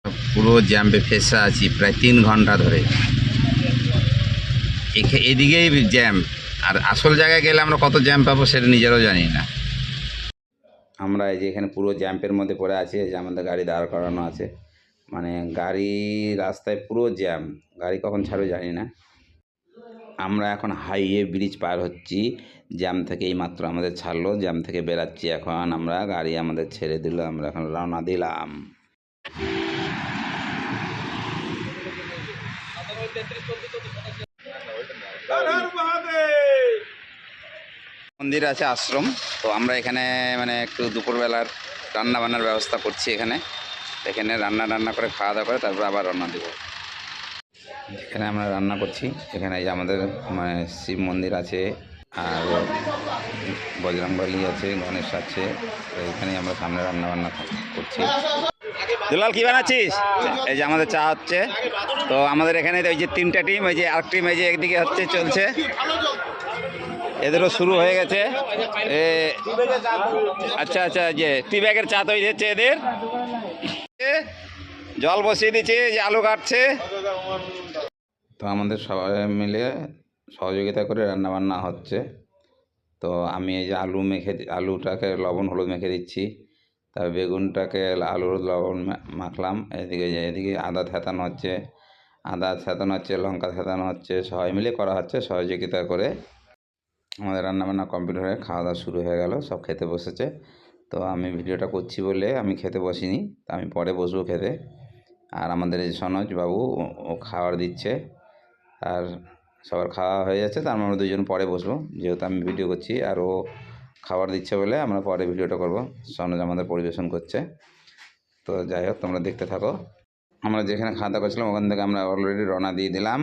পুরো জ্যাম্পে ফেসে আছি প্রায় 3 ঘন্টা ধরে। এদিকেই জ্যাম, আর আসল জায়গায় গেলে আমরা কত জ্যাম পাবো সেটা নিজেরাও জানি না। আমরা এই যে এখানে পুরো জ্যাম্পের মধ্যে পড়ে আছি। এই যে আমাদের গাড়ি দাঁড় করানো আছে, মানে গাড়ি রাস্তায় পুরো জ্যাম, গাড়ি কখন ছাড়বে জানি না। আমরা এখন হাইওয়ে ব্রিজ পার হচ্ছি, জ্যাম থেকে এই মাত্র আমাদের ছাড়লো, জ্যাম থেকে বেরাচ্ছি এখন আমরা, গাড়ি আমাদের ছেড়ে দিল, আমরা এখন রওনা দিলাম। মন্দির আছে, আশ্রম। তো আমরা এখানে মানে একটু দুপুরবেলার রান্না বান্নার ব্যবস্থা করছি এখানে। এখানে রান্না করে খাওয়া দাওয়া করে তারপর আবার রান্না দেবো। এখানে আমরা রান্না করছি। এখানে এই যে আমাদের মানে শিব মন্দির আছে, আর বজরংবলী আছে, গণেশ আছে। এখানে আমরা সামনে রান্না বান্না করছি। দুলাল কি বানাচ্ছিস? এই যে আমাদের চা হচ্ছে। তো আমাদের এখানে ওই যে 3টা টিম, ওই যে আরেক টিম এই যে একদিকে হচ্ছে, চলছে। এদেরও শুরু হয়ে গেছে। আচ্ছা আচ্ছা, যে টি ব্যাগের চা তৈরি হচ্ছে এদের। জল বসিয়ে দিচ্ছে, যে আলু কাটছে। তো আমাদের সবাই মিলে সহযোগিতা করে রান্না বান্না হচ্ছে। তো আমি এই যে আলুটাকে লবণ হলুদ মেখে দিচ্ছি, তারপর বেগুনটাকে আলু লবণ মাখলাম। এদিকে আদা থেতানো হচ্ছে, লঙ্কা থেতানো হচ্ছে, সবাই মিলে করা হচ্ছে সহযোগিতা করে। আমাদের রান্নাবান্না কমপ্লিট হয়ে খাওয়া দাওয়া শুরু হয়ে গেল, সব খেতে বসেছে। তো আমি ভিডিওটা করছি বলে আমি খেতে বসিনি, তা আমি পরে বসবো খেতে। আর আমাদের এই সনোজ বাবু ও খাবার দিচ্ছে, আর সবার খাওয়া হয়ে যাচ্ছে। তার আমরা দুজন পরে বসবো, যেহেতু আমি ভিডিও করছি আর ও খাবার দিচ্ছে বলে আমরা পরে ভিডিওটা করব। সনোজ আমাদের পরিবেশন করছে। তো যাই হোক, তোমরা দেখতে থাকো। আমরা যেখানে খাওয়া দাওয়া করছিলাম ওখান থেকে আমরা অলরেডি রওনা দিয়ে দিলাম।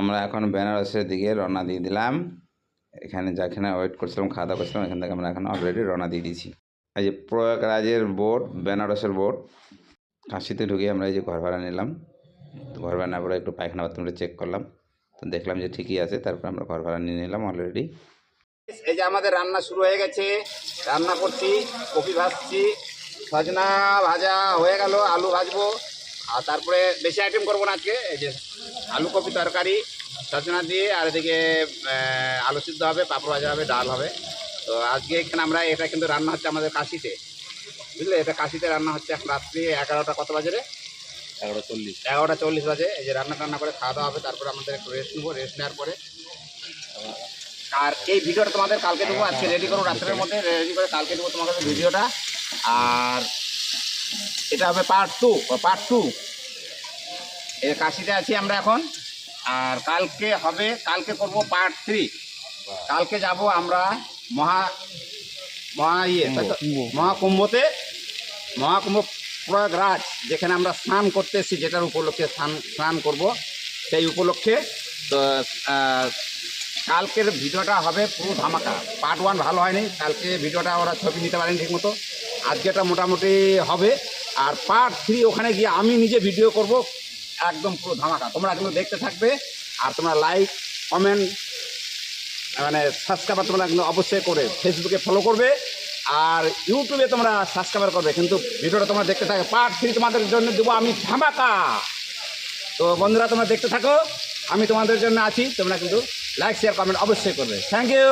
আমরা এখন বেনারসের দিকে রওনা দিয়ে দিলাম। যেখানে ওয়েট করছিলাম, খাওয়া দাওয়া করছিলাম, এখান থেকে আমরা এখন অলরেডি রওনা দিয়ে দিয়েছি। এই যে প্রয়াগরাজের বোর্ড, বেনারসের বোর্ড। কাশিতে ঢুকে আমরা এই যে ঘর ভাড়া নিলাম। তো ঘর ভাড়া নেওয়ার পরে একটু পায়খানা বাথরুমটা চেক করলাম, তো দেখলাম যে ঠিকই আছে। তারপর আমরা ঘর ভাড়া নিয়ে নিলাম অলরেডি। এই যে আমাদের রান্না শুরু হয়ে গেছে, রান্না করছি, কপি ভাজছি, সজনা ভাজা হয়ে গেল, আলু ভাজবো। আর তারপরে বেশি আইটেম করবো না আজকে। এই যে আলু কপি তরকারি সজনা দিয়ে, আর এদিকে আলু সিদ্ধ হবে, পাঁপড় ভাজা হবে, ডাল হবে। তো আজকে এখানে আমরা, এটা কিন্তু রান্না হচ্ছে আমাদের কাশিতে, বুঝলে? এটা কাশিতে রান্না হচ্ছে। এখন রাত্রি 11টা কত বাজে রে? 11টা 40 বাজে। এই যে রান্না করে খাওয়া দাওয়া হবে, তারপরে আমাদের একটু রেস্ট নেবো। রেস্ট নেওয়ার পরে আর এই ভিডিওটা তোমাদের কালকে দেবো। আজকে রেডি করো, রাত্রের মধ্যে রেডি করে কালকে দেবো তোমাদের ভিডিওটা। আর এটা হবে পার্ট টু। এই কাশিতে আছি আমরা এখন। আর কালকে করব পার্ট 3। কালকে যাব আমরা মহাকুম্ভ প্রয়াগরাজ, যেখানে আমরা স্নান করতে এসেছি, যেটার উপলক্ষে স্নান করব সেই উপলক্ষে। তো কালকের ভিডিওটা হবে পুরো ধামাকা। পার্ট 1 ভালো হয়নি, কালকে ভিডিওটা ওরা ছবি নিতে পারেনি ঠিক মতো। আজকেটা মোটামুটি হবে। আর পার্ট 3 ওখানে গিয়ে আমি নিজে ভিডিও করব, একদম পুরো ধামাকা। তোমরা কিন্তু দেখতে থাকবে। আর তোমরা লাইক কমেন্ট মানে সাবস্ক্রাইবার তোমরা কিন্তু অবশ্যই করে ফেসবুকে ফলো করবে, আর ইউটিউবে তোমরা সাবস্ক্রাইবার করবে। কিন্তু ভিডিওটা তোমরা দেখতে থাকো, পার্ট 3 তোমাদের জন্য দেবো আমি ধামাকা। তো বন্ধুরা তোমরা দেখতে থাকো, আমি তোমাদের জন্য আছি। তোমরা কিন্তু লাইক শেয়ার কমেন্ট অবশ্যই করবে। Thank you.